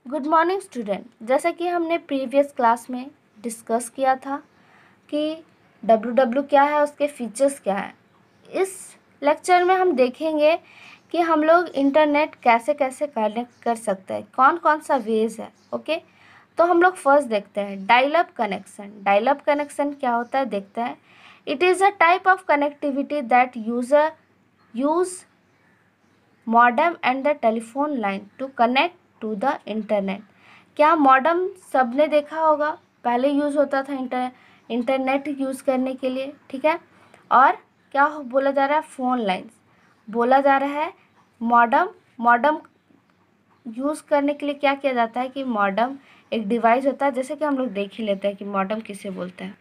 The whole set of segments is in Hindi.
Good morning student. जैसा कि हमने प्रीवियस क्लास में डिस्कस किया था कि डब्ल्यू क्या है, उसके फीचर्स क्या हैं। इस लेक्चर में हम देखेंगे कि हम लोग इंटरनेट कैसे कैसे कनेक्ट कर सकते हैं, कौन कौन सा वेज है। ओके, तो हम लोग फर्स्ट देखते हैं dial up connection. Dial up connection क्या होता है देखते हैं। It is a type of connectivity that user use modem and the telephone line to connect to the internet. क्या मॉडेम सबने देखा होगा, पहले यूज़ होता था इंटरनेट यूज़ करने के लिए, ठीक है। और क्या बोला जा रहा है, फ़ोन लाइन्स बोला जा रहा है। मॉडेम मॉडेम यूज़ करने के लिए क्या किया जाता है कि मॉडेम एक डिवाइस होता है, जैसे कि हम लोग देख ही लेते हैं कि मॉडेम किसे बोलते हैं।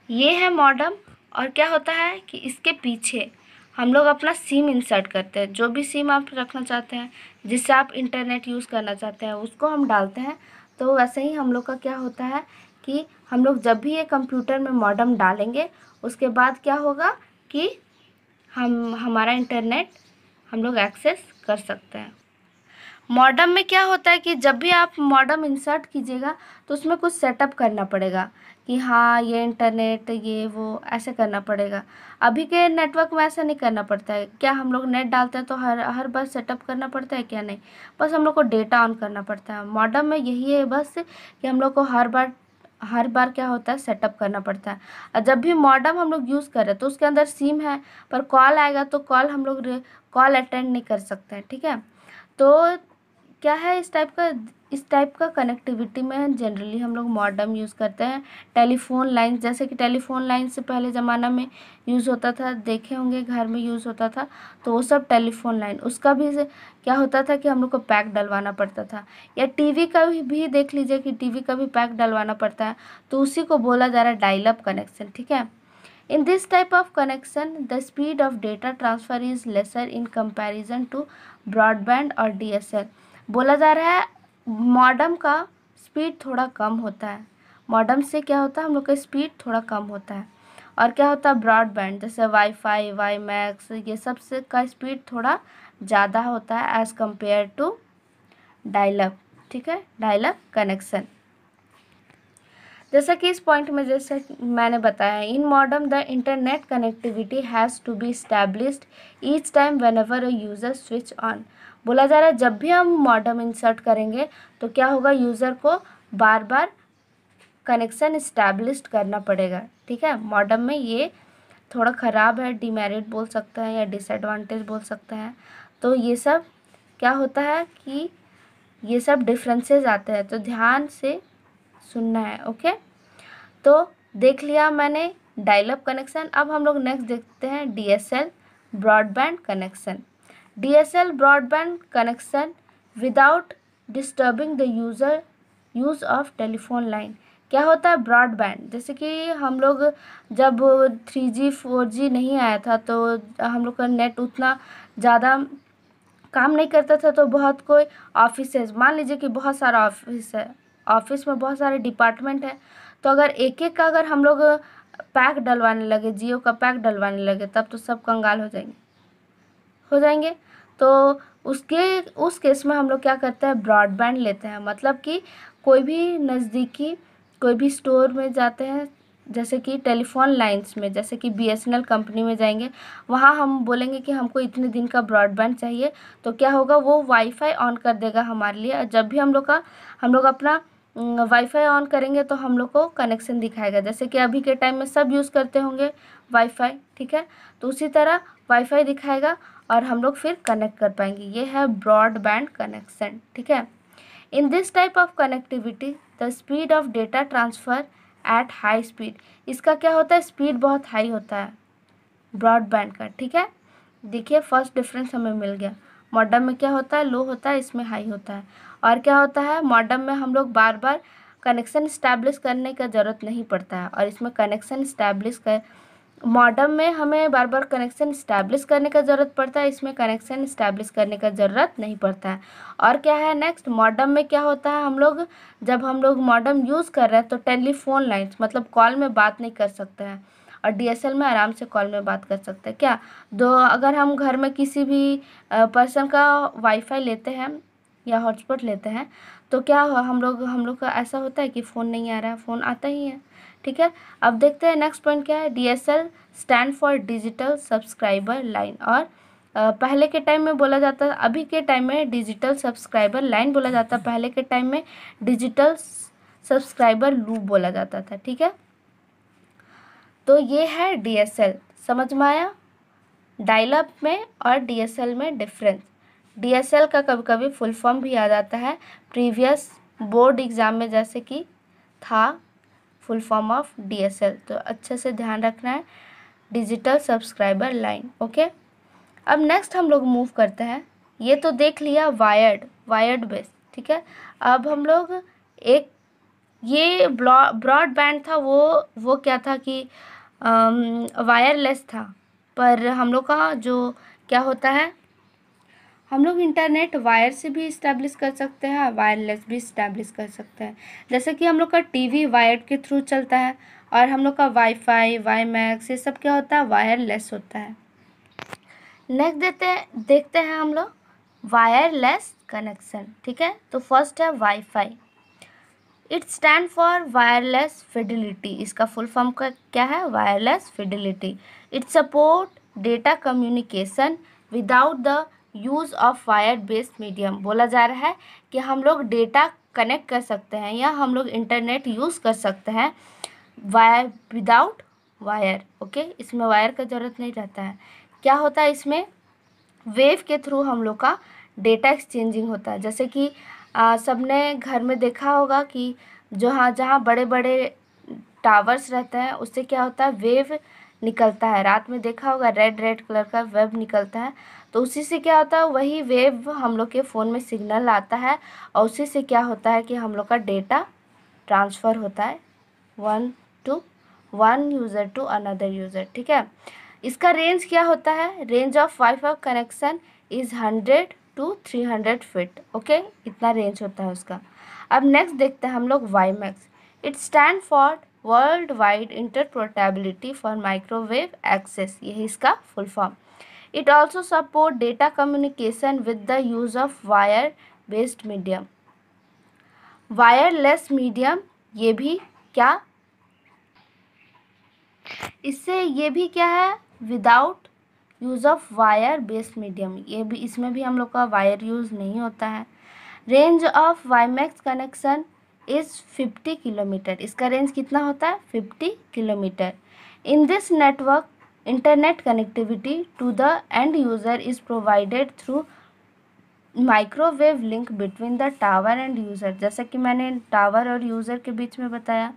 ये है मॉडेम। और क्या होता है कि इसके पीछे हम लोग अपना सिम इंसर्ट करते हैं। जो भी सिम आप रखना चाहते हैं, जिससे आप इंटरनेट यूज़ करना चाहते हैं, उसको हम डालते हैं। तो वैसे ही हम लोग का क्या होता है कि हम लोग जब भी ये कंप्यूटर में मॉडेम डालेंगे, उसके बाद क्या होगा कि हमारा इंटरनेट हम लोग एक्सेस कर सकते हैं। मॉडेम में क्या होता है कि जब भी आप मॉडेम इंसर्ट कीजिएगा तो उसमें कुछ सेटअप करना पड़ेगा कि हाँ ये इंटरनेट ये वो ऐसे करना पड़ेगा। अभी के नेटवर्क में ऐसा नहीं करना पड़ता है। क्या हम लोग नेट डालते हैं तो हर बार सेटअप करना पड़ता है? क्या नहीं, बस हम लोग को डेटा ऑन करना पड़ता है। मॉडेम में यही है बस कि हम लोग को हर बार क्या होता है, सेटअप करना पड़ता है। और जब भी मॉडेम हम लोग यूज़ कर रहे हैं तो उसके अंदर सिम है, पर कॉल आएगा तो हम लोग कॉल अटेंड नहीं कर सकते हैं, ठीक है। तो क्या है, इस टाइप का कनेक्टिविटी में जनरली हम लोग मॉडेम यूज़ करते हैं। टेलीफोन लाइन, जैसे कि टेलीफोन लाइन से पहले ज़माना में यूज़ होता था, देखे होंगे घर में यूज़ होता था, तो वो सब टेलीफोन लाइन। उसका भी क्या होता था कि हम लोग को पैक डलवाना पड़ता था। या टीवी का भी देख लीजिए कि टीवी का भी पैक डलवाना पड़ता है, तो उसी को बोला जा रहा है डायल अप कनेक्शन, ठीक है। In this type of connection, the speed of data transfer is lesser in comparison to broadband और DSL। बोला जा रहा है मॉडेम का स्पीड थोड़ा कम होता है। मॉडेम से क्या होता है, हम लोग का स्पीड थोड़ा कम होता है। और क्या होता है, ब्रॉडबैंड जैसे वाईफाई वाई मैक्स ये सब से का स्पीड थोड़ा ज़्यादा होता है as compare to dial up, ठीक है, डायल अप कनेक्शन। जैसा कि इस पॉइंट में जैसे मैंने बताया, in modem the internet connectivity has to be established each time whenever a user switch on. बोला जा रहा है जब भी हम मॉडेम इंसर्ट करेंगे तो क्या होगा, यूज़र को बार बार कनेक्शन इस्टेब्लिश्ड करना पड़ेगा, ठीक है। मॉडेम में ये थोड़ा ख़राब है, डिमेरिट बोल सकते हैं या डिसएडवांटेज बोल सकते हैं। तो ये सब क्या होता है कि ये सब डिफरेंसेस आते हैं, तो ध्यान से सुनना है, ओके। तो देख लिया मैंने डायल अप कनेक्शन। अब हम लोग नेक्स्ट देखते हैं DSL broadband connection. DSL broadband connection without disturbing the use of telephone line. क्या होता है ब्रॉडबैंड, जैसे कि हम लोग जब 3G 4G नहीं आया था तो हम लोग का नेट उतना ज़्यादा काम नहीं करता था। तो बहुत कोई ऑफिसेज, मान लीजिए कि बहुत सारा ऑफिस है, ऑफिस में बहुत सारे डिपार्टमेंट है, तो अगर एक एक का अगर हम लोग पैक डलवाने लगे, जियो का पैक डलवाने लगे, तब तो सब कंगाल हो जाएंगे। तो उस केस में हम लोग क्या करते हैं, ब्रॉडबैंड लेते हैं। मतलब कि कोई भी नज़दीकी कोई भी स्टोर में जाते हैं, जैसे कि टेलीफोन लाइंस में, जैसे कि BSNL कंपनी में जाएंगे, वहाँ हम बोलेंगे कि हमको इतने दिन का ब्रॉडबैंड चाहिए, तो क्या होगा, वो वाईफाई ऑन कर देगा हमारे लिए। जब भी हम लोग अपना वाईफाई ऑन करेंगे तो हम लोग को कनेक्शन दिखाएगा, जैसे कि अभी के टाइम में सब यूज़ करते होंगे वाईफाई, ठीक है। तो उसी तरह वाईफाई दिखाएगा और हम लोग फिर कनेक्ट कर पाएंगे। ये है ब्रॉडबैंड कनेक्शन, ठीक है। In this type of connectivity the speed of data transfer at high speed. इसका क्या होता है, स्पीड बहुत हाई होता है ब्रॉडबैंड का, ठीक है। देखिए फर्स्ट डिफरेंस हमें मिल गया। मॉडेम में क्या होता है, लो होता है, इसमें हाई होता है। और क्या होता है, मॉडेम में हम लोग बार बार कनेक्शन इस्टेब्लिश करने का ज़रूरत नहीं पड़ता है, और इसमें कनेक्शन इस्टेब्लिश कर मॉडेम में हमें बार बार कनेक्शन इस्टेब्लिश करने का ज़रूरत पड़ता है, इसमें कनेक्शन इस्टेब्लिश करने का ज़रूरत नहीं पड़ता है। और क्या है नेक्स्ट, मॉडेम में क्या होता है, जब हम लोग मॉडेम यूज़ कर रहे हैं तो टेलीफोन लाइन्स मतलब कॉल में बात नहीं कर सकते हैं, और DSL में आराम से कॉल में बात कर सकते हैं। क्या दो, अगर हम घर में किसी भी पर्सन का वाईफाई लेते हैं या हॉटस्पॉट लेते हैं, तो क्या हम लोग का ऐसा होता है कि फ़ोन नहीं आ रहा है, फ़ोन आता ही है, ठीक है। अब देखते हैं नेक्स्ट पॉइंट क्या है। DSL stand for digital subscriber line, और पहले के टाइम में बोला जाता, अभी के टाइम में डिजिटल सब्सक्राइबर लाइन बोला जाता, पहले के टाइम में डिजिटल सब्सक्राइबर लूप बोला जाता था, ठीक है। तो ये है DSL, समझ में आया। डायल अप में और DSL में डिफरेंस। DSL का कभी कभी फुल फॉर्म भी आ जाता है प्रीवियस बोर्ड एग्ज़ाम में, जैसे कि था फुल फॉर्म ऑफ DSL, तो अच्छे से ध्यान रखना है, डिजिटल सब्सक्राइबर लाइन, ओके। अब नेक्स्ट हम लोग मूव करते हैं। ये तो देख लिया वायर्ड बेस, ठीक है। अब हम लोग एक, ये ब्रॉडबैंड था, वो क्या था कि वायरलेस था, पर हम लोग का जो क्या होता है, हम लोग इंटरनेट वायर से भी इस्टेब्लिश कर सकते हैं, वायरलेस भी इस्टेब्लिश कर सकते हैं। जैसे कि हम लोग का टीवी वायर के थ्रू चलता है, और हम लोग का वाईफाई, वाईमैक्स, ये सब क्या होता है, वायरलेस होता है। नेक्स्ट देखते हैं हम लोग वायरलेस कनेक्शन, ठीक है। तो फर्स्ट है wifi. It stands for wireless fidelity. इसका फुल फॉर्म का क्या है, wireless fidelity. It support data communication without the use of wire based medium. बोला जा रहा है कि हम लोग डेटा कनेक्ट कर सकते हैं या हम लोग इंटरनेट यूज़ कर सकते हैं वायर, विदाउट वायर, ओके। इसमें वायर का ज़रूरत नहीं रहता है। क्या होता है इसमें, वेव के थ्रू हम लोग का डेटा एक्सचेंजिंग होता है। जैसे कि सबने घर में देखा होगा कि जहाँ बड़े बड़े टावर्स रहते हैं, उससे क्या होता है, वेव निकलता है। रात में देखा होगा रेड कलर का वेव निकलता है, तो उसी से क्या होता है, वही वेव हम लोग के फ़ोन में सिग्नल आता है, और उसी से क्या होता है कि हम लोग का डेटा ट्रांसफ़र होता है one user to another user, ठीक है। इसका रेंज क्या होता है, range of WiFi connection is 100 to 300 feet, okay, इतना रेंज होता है उसका। अब नेक्स्ट देखते हैं हम लोग WiMAX. It stands for world wide interoperability for microwave access, यही इसका full form. It also support data communication with the use of wire based medium, wireless medium. ये भी क्या, इससे ये भी क्या है, without use of wire based medium, ये भी, इसमें भी हम लोग का वायर यूज़ नहीं होता है। Range of WiMAX connection is 50 kilometre. इसका रेंज कितना होता है, 50 kilometre. In this network internet connectivity to the end user is provided through microwave link between the tower and user. जैसा कि मैंने टावर और यूज़र के बीच में बताया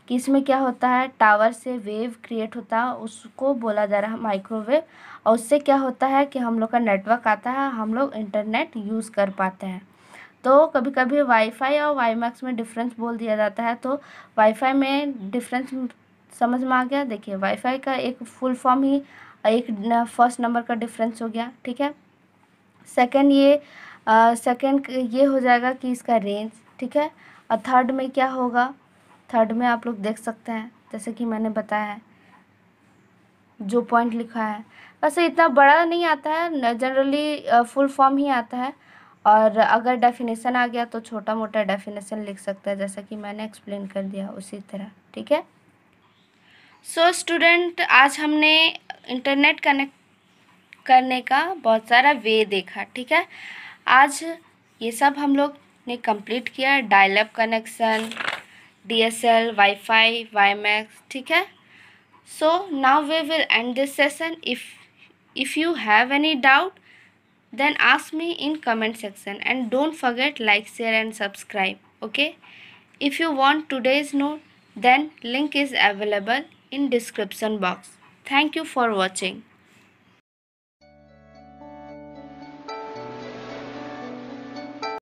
कि इसमें क्या होता है, टावर से वेव क्रिएट होता है, उसको बोला जा रहा है माइक्रोवेव, और उससे क्या होता है कि हम लोग का नेटवर्क आता है, हम लोग इंटरनेट यूज़ कर पाते हैं। तो कभी कभी वाईफाई और वाईमैक्स में डिफरेंस बोल दिया जाता है, तो वाईफाई में डिफरेंस समझ में आ गया। देखिए वाईफाई का एक फुल फॉर्म ही एक फर्स्ट नंबर का डिफरेंस हो गया, ठीक है। सेकंड ये हो जाएगा कि इसका रेंज, ठीक है। और थर्ड में क्या होगा, थर्ड में आप लोग देख सकते हैं जैसे कि मैंने बताया है जो पॉइंट लिखा है, वैसे इतना बड़ा नहीं आता है, जनरली फुल फॉर्म ही आता है, और अगर डेफिनेशन आ गया तो छोटा मोटा डेफिनेशन लिख सकता है, जैसा कि मैंने एक्सप्लेन कर दिया उसी तरह, ठीक है। सो स्टूडेंट, आज हमने इंटरनेट कनेक्ट करने का बहुत सारा वे देखा, ठीक है। आज ये सब हम लोग ने कंप्लीट किया, dial up connection, DSL, wifi, WiMAX, ठीक है। So now we will end this session. If you have any doubt, then ask me in comment section, and don't forget like, share and subscribe, okay. If you want today's note, then link is available in description box. Thank you for watching.